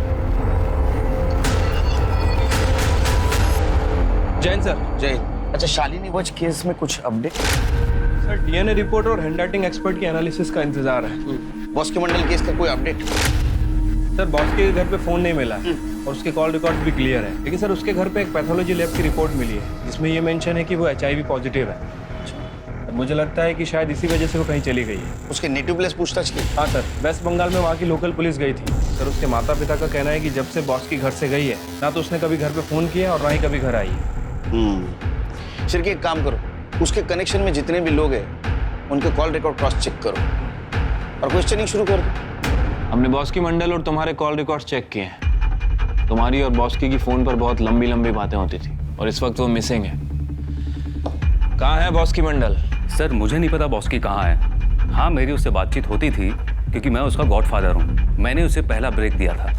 Speaker 3: जैन सर।
Speaker 2: जय। अच्छा, शालिनी वज केस में कुछ अपडेट?
Speaker 3: सर DNA रिपोर्ट और हैंडराइटिंग एक्सपर्ट की एनालिसिस का इंतजार है।
Speaker 2: बॉस्की मंडल केस का कोई अपडेट?
Speaker 3: सर बॉस्की के घर पे फोन नहीं मिला है और उसके कॉल रिकॉर्ड भी क्लियर है, लेकिन सर उसके घर पे एक पैथोलॉजी लैब की रिपोर्ट मिली है जिसमें ये मेंशन है कि वो HIV पॉजिटिव है। मुझे लगता है कि शायद इसी वजह से वो कहीं चली गई है।
Speaker 2: उसके नेटिव प्लेस पूछताछ की?
Speaker 3: हाँ सर, वेस्ट बंगाल में वहाँ की लोकल पुलिस गई थी। सर उसके माता पिता का कहना है कि जब से बॉस्की घर से गई है ना तो उसने कभी घर पे फोन किया और ना ही कभी घर आई है।
Speaker 2: शिरकी एक काम करो, उसके कनेक्शन में जितने भी लोग हैं उनके कॉल रिकॉर्ड क्रॉस चेक करो और क्वेश्चनिंग शुरू कर दो।
Speaker 3: हमने बॉस्की मंडल और तुम्हारे कॉल रिकॉर्ड्स चेक किए हैं। तुम्हारी और बॉस्की की फोन पर बहुत लंबी लंबी बातें होती थी और इस वक्त वो मिसिंग है। कहाँ है बॉस्की मंडल?
Speaker 1: सर मुझे नहीं पता बॉस्की कहाँ है। हाँ मेरी उससे बातचीत होती थी क्योंकि मैं उसका गॉडफादर हूँ। मैंने उसे पहला ब्रेक दिया था।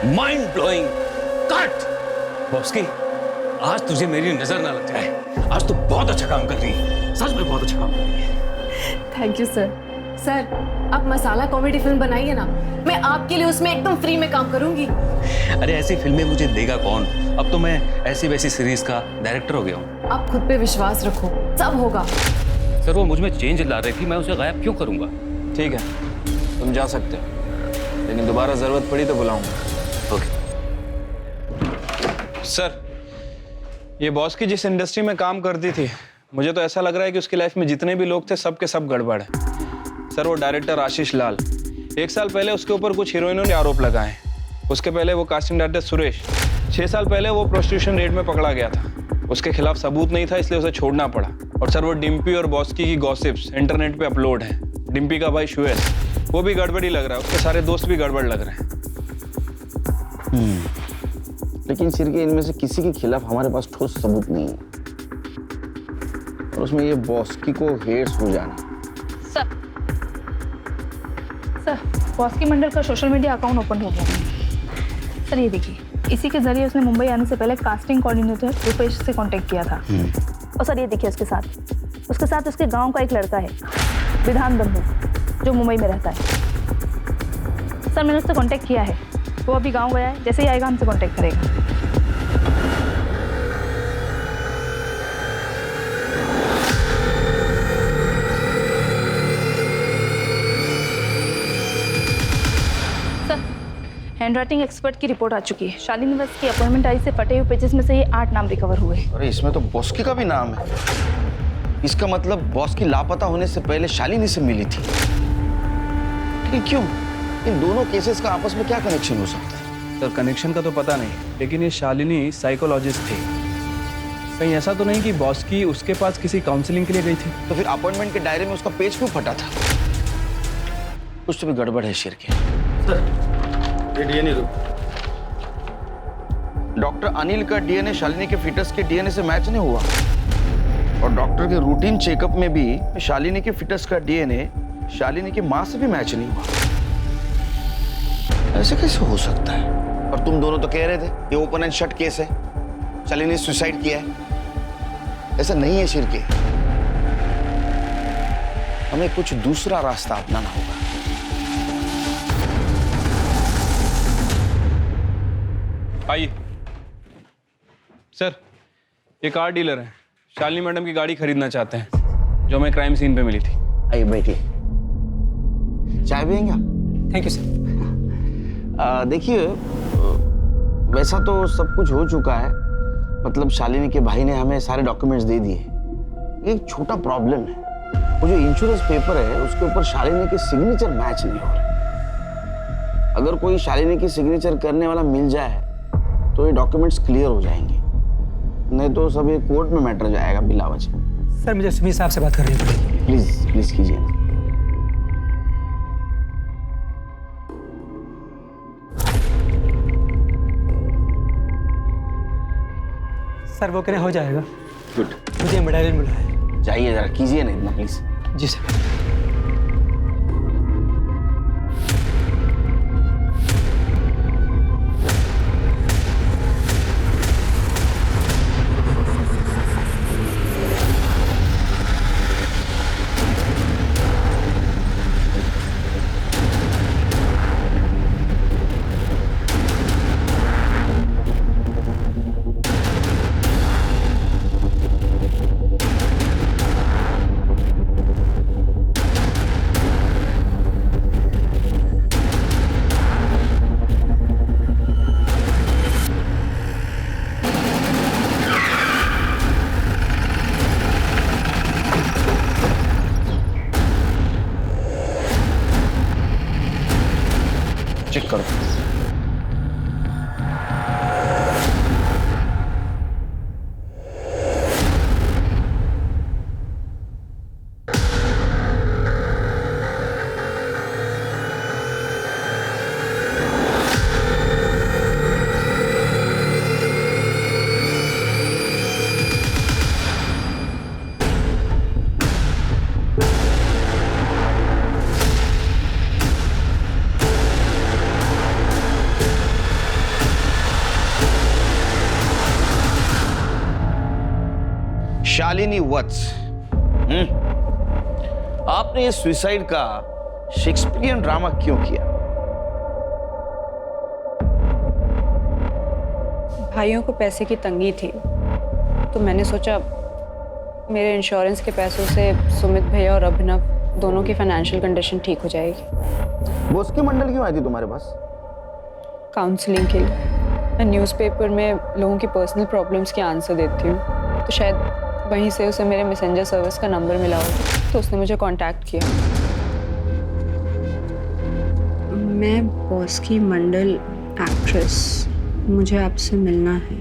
Speaker 1: Mind blowing. कट। बॉस्की आज तुझे मेरी नजर ना लग जाए। आज तू बहुत अच्छा काम कर रही है, सच में बहुत अच्छा काम कर रही है।
Speaker 6: Thank you sir. सर आप मसाला कॉमेडी फिल्म बनाइए ना, मैं आपके लिए उसमें एकदम फ्री में काम करूंगी।
Speaker 1: अरे ऐसी फिल्में मुझे देगा कौन? अब तो मैं ऐसी वैसी सीरीज का डायरेक्टर हो गया हूँ।
Speaker 6: आप खुद पे विश्वास रखो, सब होगा।
Speaker 1: सर वो मुझ में चेंज ला रही थी, मैं उसे गायब क्यों करूंगा?
Speaker 3: ठीक है तुम जा सकते हो, लेकिन दोबारा जरूरत पड़ी तो बुलाऊंगा।
Speaker 1: ओके।
Speaker 3: सर ये बॉस्की जिस इंडस्ट्री में काम करती थी, मुझे तो ऐसा लग रहा है कि उसकी लाइफ में जितने भी लोग थे सब के सब गड़बड़ है। सर वो डायरेक्टर आशीष लाल, 1 साल पहले उसके ऊपर कुछ हीरोइनों ने आरोप लगाए। उसके पहले वो कास्टिंग डायरेक्टर सुरेश, 6 साल पहले वो प्रोस्टिट्यूशन रेड में पकड़ा गया था। उसके खिलाफ सबूत नहीं था इसलिए उसे छोड़ना पड़ा। और सर वो डिम्पी और बॉस्की की गॉसिप्स इंटरनेट पे अपलोड हैं। डिम्पी का भाई शुएल, वो भी गड़बड़ी लग रहा है, उसके सारे दोस्त भी गड़बड़ लग रहे हैं।
Speaker 2: लेकिन सिर्के इनमें से किसी के खिलाफ हमारे पास ठोस सबूत नहीं है और उसमें ये बॉस्की को हेट्स हो जाना।
Speaker 4: सर बॉस्की मंडल का सोशल मीडिया अकाउंट ओपन हो गया। सर ये देखिए, इसी के जरिए उसने मुंबई आने से पहले कास्टिंग कोऑर्डिनेटर रूपेश से कांटेक्ट किया था। और सर ये देखिए उसके साथ उसके गांव का एक लड़का है विधान बंधु, जो मुंबई में रहता है। सर मैंने उससे कांटेक्ट किया है, वो अभी गांव गया है, जैसे ही आएगा हमसे कांटेक्ट करेगा। हैंडराइटिंग एक्सपर्ट की रिपोर्ट आ चुकी है। शालिनी वज की अपॉइंटमेंट आई से फटे हुए पेजेस में से ये 8 नाम रिकवर हुए।
Speaker 2: अरे इसमें तो बॉस्की का भी नाम है। इसका मतलब बॉस्की लापता होने से पहले शालिनी से मिली थी। लेकिन क्यों? इन दोनों केसेस का आपस में क्या कनेक्शन हो सकता है?
Speaker 3: सर कनेक्शन का तो पता नहीं, लेकिन ये शालिनी साइकोलॉजिस्ट थी। कहीं ऐसा तो नहीं कि बॉस्की उसके पास किसी काउंसलिंग के लिए गई थी?
Speaker 2: तो फिर अपॉइंटमेंट के डायरी में उसका पेज क्यों फटा था? कुछ तो भी गड़बड़ है शेर के।
Speaker 7: डीएनए
Speaker 2: डॉक्टर अनिल का डीएनए शालिनी के फीटस के डीएनए से मैच नहीं हुआ और डॉक्टर के रूटीन चेकअप में भी शालिनी के फीटस का डीएनए शालिनी की माँ से भी मैच नहीं हुआ। ऐसे कैसे हो सकता है? और तुम दोनों तो कह रहे थे ये ओपन एंड शट केस है, शालिनी ने सुसाइड किया है। ऐसा नहीं है शिर्के, हमें कुछ दूसरा रास्ता अपनाना होगा।
Speaker 3: आइए सर, ये कार डीलर है, शालिनी मैडम की गाड़ी खरीदना चाहते हैं जो हमें क्राइम सीन पे मिली थी।
Speaker 2: आइए बैठिए, चाय पिएंगे?
Speaker 15: Thank you sir.
Speaker 2: देखिए, वैसा तो सब कुछ हो चुका है, मतलब शालिनी के भाई ने हमें सारे डॉक्यूमेंट्स दे दिए। एक छोटा प्रॉब्लम है, वो जो इंश्योरेंस पेपर है उसके ऊपर शालिनी के सिग्नेचर मैच नहीं हो रहे। अगर कोई शालिनी की सिग्नेचर करने वाला मिल जाए तो ये डॉक्यूमेंट्स क्लियर हो जाएंगे, नहीं तो सब ये कोर्ट में मैटर जाएगा बिला वजह।
Speaker 15: सर मुझे सुमित साहब से बात करनी पड़ेगी।
Speaker 2: प्लीज प्लीज कीजिए ना।
Speaker 15: सर वो कहने हो जाएगा।
Speaker 2: गुड।
Speaker 15: मुझे मेडल मिला है।
Speaker 2: जाइए जरा कीजिए ना इतना प्लीज।
Speaker 15: Ji sir.
Speaker 2: चेक करो। शालिनी वत्स, आपने ये सुसाइड का शेक्सपियरियन ड्रामा क्यों किया?
Speaker 17: भाइयों को पैसे की तंगी थी, तो मैंने सोचा मेरे इंश्योरेंस के पैसों से सुमित भैया और अभिनव दोनों की फाइनेंशियल कंडीशन ठीक हो जाएगी।
Speaker 2: वो उसकी मंडल क्यों आई थी तुम्हारे पास?
Speaker 17: काउंसलिंग के लिए। मैं न्यूज़पेपर में लोगों की पर्सनल प्रॉब्लम्स के आंसर देती हूँ, तो शायद वहीं से उसे मेरे मैसेंजर सर्विस का नंबर मिला हो, तो उसने मुझे कांटेक्ट किया। मैं बॉस की मंडल एक्ट्रेस, मुझे आपसे मिलना है।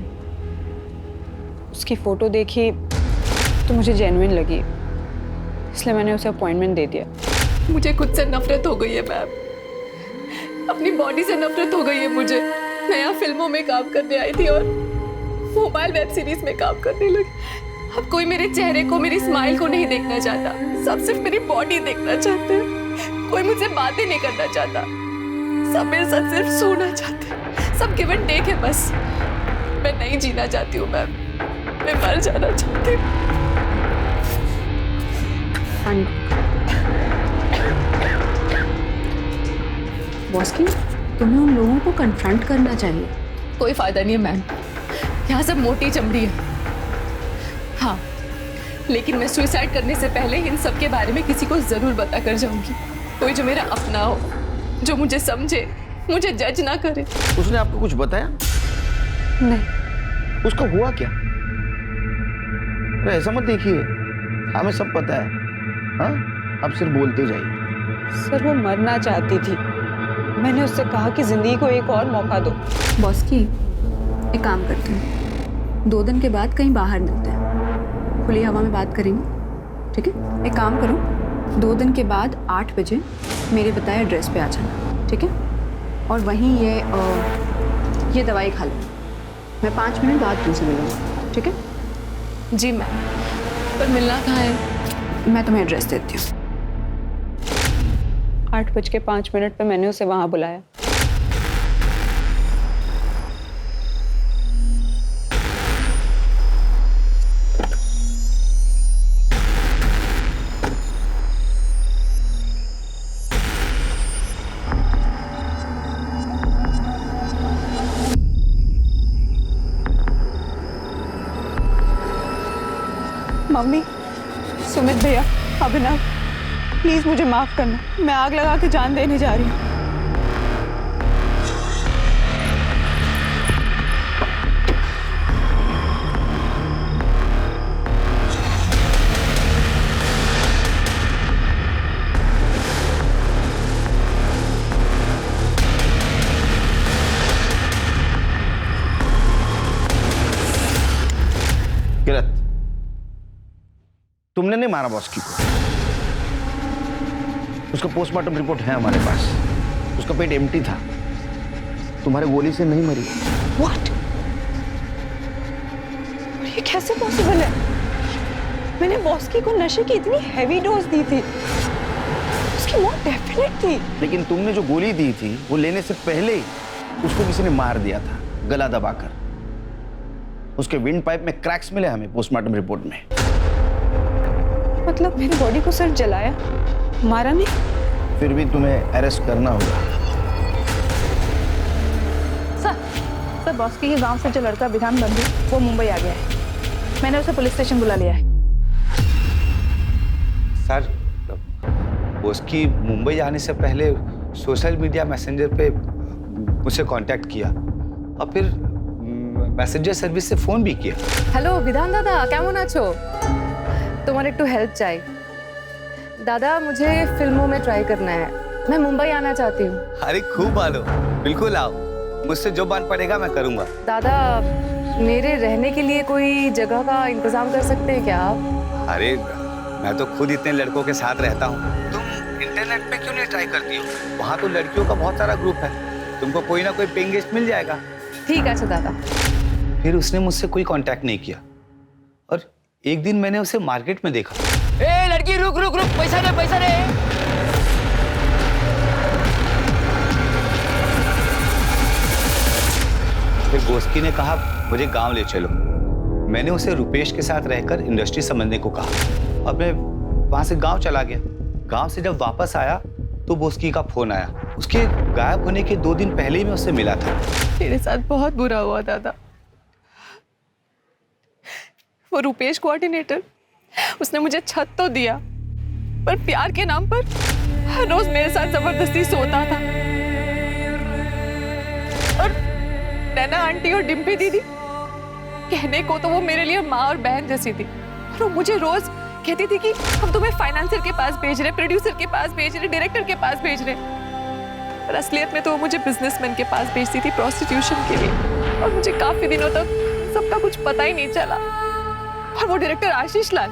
Speaker 17: उसकी फ़ोटो देखी तो मुझे जेन्युइन लगी, इसलिए मैंने उसे अपॉइंटमेंट दे दिया।
Speaker 6: मुझे खुद से नफरत हो गई है मैम, अपनी बॉडी से नफरत हो गई है मुझे। मैं यहाँ फिल्मों में काम करने आई थी और मोबाइल वेब सीरीज में काम करने लगी। अब कोई मेरे चेहरे को, मेरी स्माइल को नहीं देखना चाहता, सब सिर्फ मेरी बॉडी देखना चाहते हैं। कोई मुझसे बातें नहीं करना चाहता, सब मेरे साथ सिर्फ सोना चाहते हैं। सब गिव एंड टेक है बस। मैं नहीं जीना चाहती हूँ मैम, मैं मर जाना चाहती हूँ।
Speaker 17: बॉस की, तुम्हें उन लोगों को कन्फ्रंट करना चाहिए।
Speaker 6: कोई फायदा नहीं है मैम, यहाँ सब मोटी चमड़ी है। हाँ, लेकिन मैं सुसाइड करने से पहले इन सब के बारे में किसी को जरूर बता कर जाऊंगी। कोई जो मेरा अपना हो, जो मुझे समझे, मुझे जज ना करे।
Speaker 2: उसने आपको कुछ बताया?
Speaker 17: नहीं।
Speaker 2: उसका हुआ क्या? अरे ऐसा मत देखिए, हमें सब पता है। हाँ, आप सिर्फ बोलते जाइए।
Speaker 17: सर वो मरना चाहती थी, मैंने उससे कहा कि जिंदगी को एक और मौका दो। बॉस की, एक काम करते हैं, 2 दिन के बाद कहीं बाहर मिलते हैं, खुली हवा में बात करेंगे, ठीक है? एक काम करो, 2 दिन के बाद 8 बजे मेरे बताए एड्रेस पे आ जाना, ठीक है? और वहीं ये दवाई खा लो। मैं 5 मिनट बाद तुमसे मिलूंगा, ठीक है?
Speaker 6: जी मैम, पर मिलना कहाँ है?
Speaker 17: मैं तुम्हें एड्रेस देती हूँ।
Speaker 9: 8:05 पे मैंने उसे वहां बुलाया। मम्मी, सुमित भैया, अभिनव, प्लीज मुझे माफ करना। मैं आग लगा के जान देने जा रही हूँ।
Speaker 2: किरत, तुमने नहीं मारा बॉस्की को। उसका पोस्टमार्टम रिपोर्ट है हमारे पास। उसका पेट एम्प्टी था। तुम्हारे गोली से नहीं मरी।
Speaker 9: What? ये कैसे पॉसिबल है? मैंने बॉस्की को नशे की इतनी हैवी डोज दी थी। उसकी मौत डेफिनेट थी।
Speaker 2: लेकिन तुमने जो गोली दी थी वो लेने से पहले ही उसको किसी ने मार दिया था, गला दबाकर। उसके विंड पाइप में क्रैक्स मिले हमें पोस्टमार्टम रिपोर्ट में।
Speaker 9: मतलब मेरी बॉडी को सिर्फ जलाया, मारा नहीं?
Speaker 2: फिर भी तुम्हें अरेस्ट करना होगा।
Speaker 4: सर बॉस्की के गांव से जो लड़का विधान बंधु, वो मुंबई आ गया है। मैंने उसे पुलिस स्टेशन बुला लिया है।
Speaker 19: सर, बॉस्की मुंबई जाने से पहले सोशल मीडिया मैसेंजर पे मुझसे कांटेक्ट किया और फिर मैसेंजर सर्विस से फोन भी किया।
Speaker 6: হ্যালো বিধান দাদা, কেমন আছো? তোমার একটু হেল্প চাই दादा। मुझे फिल्मों में ट्राई करना है। मैं मुंबई आना चाहती हूँ।
Speaker 19: अरे खूब आलो, बिल्कुल आओ। मुझसे जो बन पड़ेगा मैं करूँगा।
Speaker 6: दादा, मेरे रहने के लिए कोई जगह का इंतजाम कर सकते हैं क्या आप?
Speaker 19: अरे मैं तो खुद इतने लड़कों के साथ रहता हूँ। तुम इंटरनेट पे क्यों नहीं ट्राई करती हो? वहाँ तो लड़कियों का बहुत सारा ग्रुप है। तुमको कोई ना कोई पेइंग गेस्ट मिल जाएगा।
Speaker 6: ठीक है दादा।
Speaker 19: फिर उसने मुझसे कोई कांटेक्ट नहीं किया और एक दिन मैंने उसे मार्केट में देखा।
Speaker 12: ए लड़की, रुक रुक रुक, पैसा दे, पैसा दे।
Speaker 19: फिर बॉस्की ने कहा मुझे गांव ले चलो। मैंने उसे रुपेश के साथ रहकर इंडस्ट्री समझने को कहा और मैं वहां से गांव चला गया। गांव से जब वापस आया तो बॉस्की का फोन आया। उसके गायब होने के 2 दिन पहले ही मैं उससे मिला था।
Speaker 9: मेरे साथ बहुत बुरा हुआ दादा। वो रुपेश कोऑर्डिनेटर, उसने मुझे छत तो दिया, पर प्यार के नाम पर हर रोज मेरे साथ जबरदस्ती सोता था। और नैना आंटी और डिम्पी दीदी, कहने को तो वो मेरे लिए माँ और बहन जैसी थी। और वो मुझे रोज कहती थी कि हम तुम्हें फाइनेंसर के पास भेज रहे, प्रोड्यूसर के पास भेज रहे, डायरेक्टर के पास भेज रहे। पर असलियत में तो वो मुझे बिजनेसमैन के पास भेजती थी प्रोस्टिट्यूशन के लिए। और मुझे काफी दिनों तक सबका कुछ पता ही नहीं चला। और वो डायरेक्टर आशीष लाल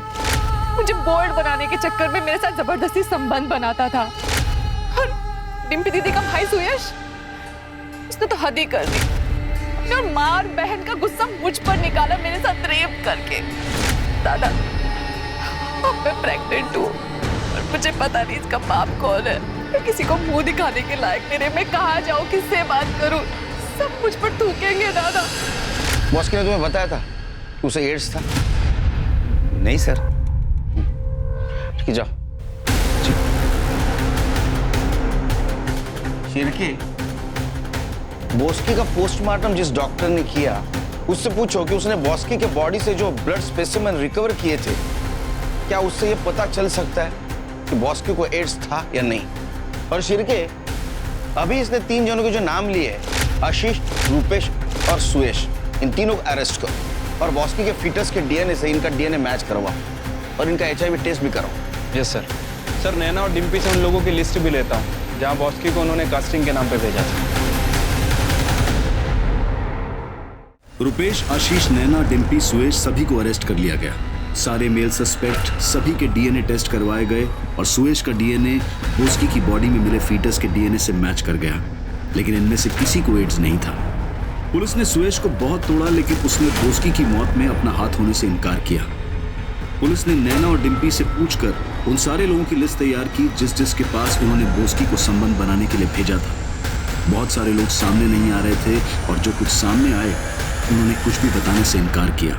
Speaker 9: मुझे बोल्ड बनाने के चक्कर में मेरे साथ जबरदस्ती संबंध बनाता था। और डिम्पी दीदी का भाई सुयश, उसने तो हद ही कर दी। और माँ और बहन का गुस्सा मुझ पर निकाला मेरे साथ रेप करके। दादा, अब मैं प्रेग्नेंट हूँ और मुझे पता नहीं इसका बाप कौन है। मैं किसी को मुंह दिखाने के लायक नहीं रही। मैं कहाँ जाऊँ, किससे बात करूँ? सब मुझ पर थूकेंगे दादा।
Speaker 2: बॉस्की ने तुम्हें बताया था कि उसे एड्स था?
Speaker 19: नहीं सर।
Speaker 2: ठीक, जाओ। शिरकी, बॉस्की का पोस्टमार्टम जिस डॉक्टर ने किया उससे पूछो कि उसने बॉस्की के बॉडी से जो ब्लड स्पेसिमेन रिकवर किए थे, क्या उससे ये पता चल सकता है कि बॉस्की को एड्स था या नहीं? और शिरके, अभी इसने 3 जनों के जो नाम लिए हैं, आशीष, रूपेश और सुयश, इन तीनों को अरेस्ट करो और बॉस्की के फीटस के डीएनए से इनका डीएनए मैच करवाओ और इनका HIV टेस्ट भी कराओ।
Speaker 3: Yes sir. सर, नैना और डिम्पी से उन लोगों की लिस्ट भी लेता हूँ जहाँ बॉस्की को उन्होंने कास्टिंग के नाम पे भेजा था।
Speaker 5: रुपेश, आशीष, नैना, डिम्पी, सुयश सभी को अरेस्ट कर लिया गया। सारे मेल सस्पेक्ट सभी के डीएनए टेस्ट करवाए गए और सुयश का डीएनए बॉस्की की बॉडी में मिले फीटस के डीएनए से मैच कर गया, लेकिन इनमें से किसी को एड्स नहीं था। पुलिस ने सुयश को बहुत तोड़ा, लेकिन उसने बॉस्की की मौत में अपना हाथ होने से इनकार किया। पुलिस ने नैना और डिम्पी से पूछकर उन सारे लोगों की लिस्ट तैयार की जिसके पास उन्होंने बोस्की को संबंध बनाने के लिए भेजा था। बहुत सारे लोग सामने नहीं आ रहे थे और जो कुछ सामने आए उन्होंने कुछ भी बताने से इनकार किया।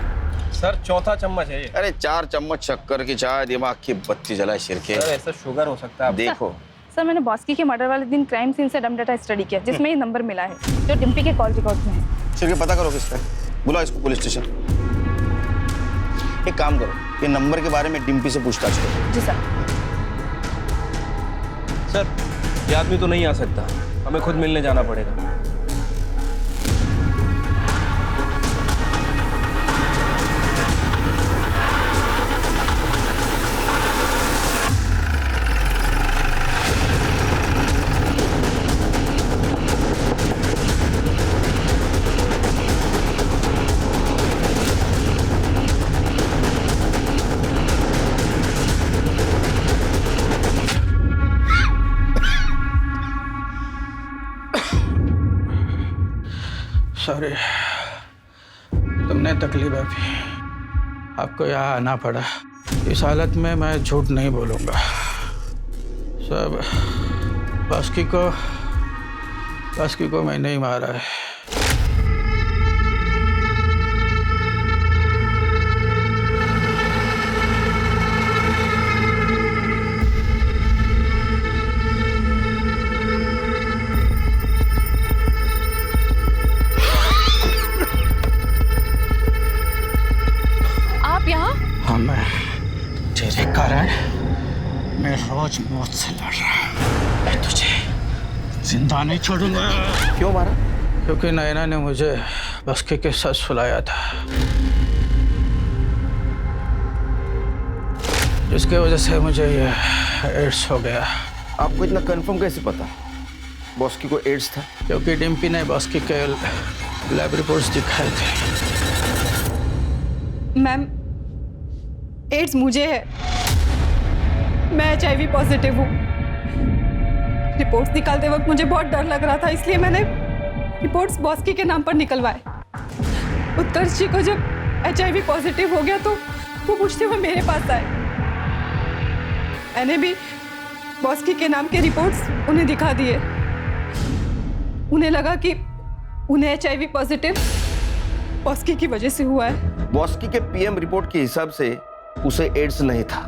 Speaker 3: सर चौथा चम्मच है ये।
Speaker 2: अरे 4 चम्मच शक्कर की चाय, दिमाग की बत्ती जलाए शिरके।
Speaker 3: सर ऐसा शुगर हो सकता है।
Speaker 2: देखो
Speaker 4: सर, मैंने बॉस्की के मर्डर वाले दिन क्राइम सीन से डम डाटा स्टडी किया जिसमें ये नंबर मिला है जो डिम्पी के कॉल रिकॉर्ड में है।
Speaker 2: शिरके पता करो किसका है, बुलाओ इसको पुलिस स्टेशन। एक काम करो, ये नंबर के बारे में डिम्पी से पूछताछ करो।
Speaker 4: जी सर।
Speaker 3: सर ये आदमी तो नहीं आ सकता, हमें खुद मिलने जाना पड़ेगा।
Speaker 20: सॉरी, तुमने तकलीफ है, आपको यहाँ आना पड़ा। इस हालत में मैं झूठ नहीं बोलूँगा। सब बॉस्की को मैंने ही मारा है। हाँ, मैं तेरे कारण मैं रोज मौत से लड़ रहा हूँ। मैं तुझे जिंदा नहीं छोड़ूंगा।
Speaker 2: क्यों मारा?
Speaker 20: क्योंकि नैना ने मुझे बॉस्की के साथ सुलाया था, जिसके वजह से मुझे ये एड्स हो गया।
Speaker 2: आपको इतना कंफर्म कैसे पता बॉस्की को एड्स था?
Speaker 20: क्योंकि डिम्पी ने बॉस्की के लैब रिपोर्ट्स दिखाए थे।
Speaker 6: मैम, एड्स मुझे है, मैं HIV पॉजिटिव हूँ। रिपोर्ट्स निकालते वक्त मुझे बहुत डर लग रहा था, इसलिए मैंने रिपोर्ट्स बॉस्की के नाम पर निकलवाए। उत्कर्ष जी को जब HIV पॉजिटिव हो गया तो वो पूछते हुए मेरे पास आए। मैंने भी बॉस्की के नाम के रिपोर्ट्स उन्हें दिखा दिए। उन्हें लगा कि उन्हें HIV पॉजिटिव बॉस्की की वजह से हुआ है।
Speaker 2: बॉस्की के PM रिपोर्ट के हिसाब से उसे एड्स नहीं था।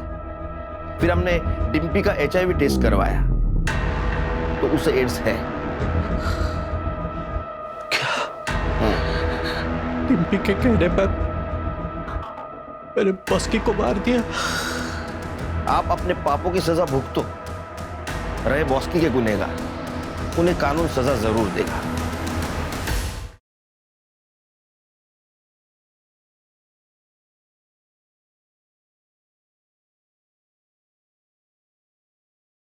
Speaker 2: फिर हमने डिम्पी का HIV टेस्ट करवाया तो उसे एड्स है।
Speaker 20: डिम्पी के कहने पर मैंने बॉस्की को मार दिया।
Speaker 2: आप अपने पापों की सजा भुगतो। रहे बॉस्की के गुनहगार, उन्हें कानून सजा जरूर देगा।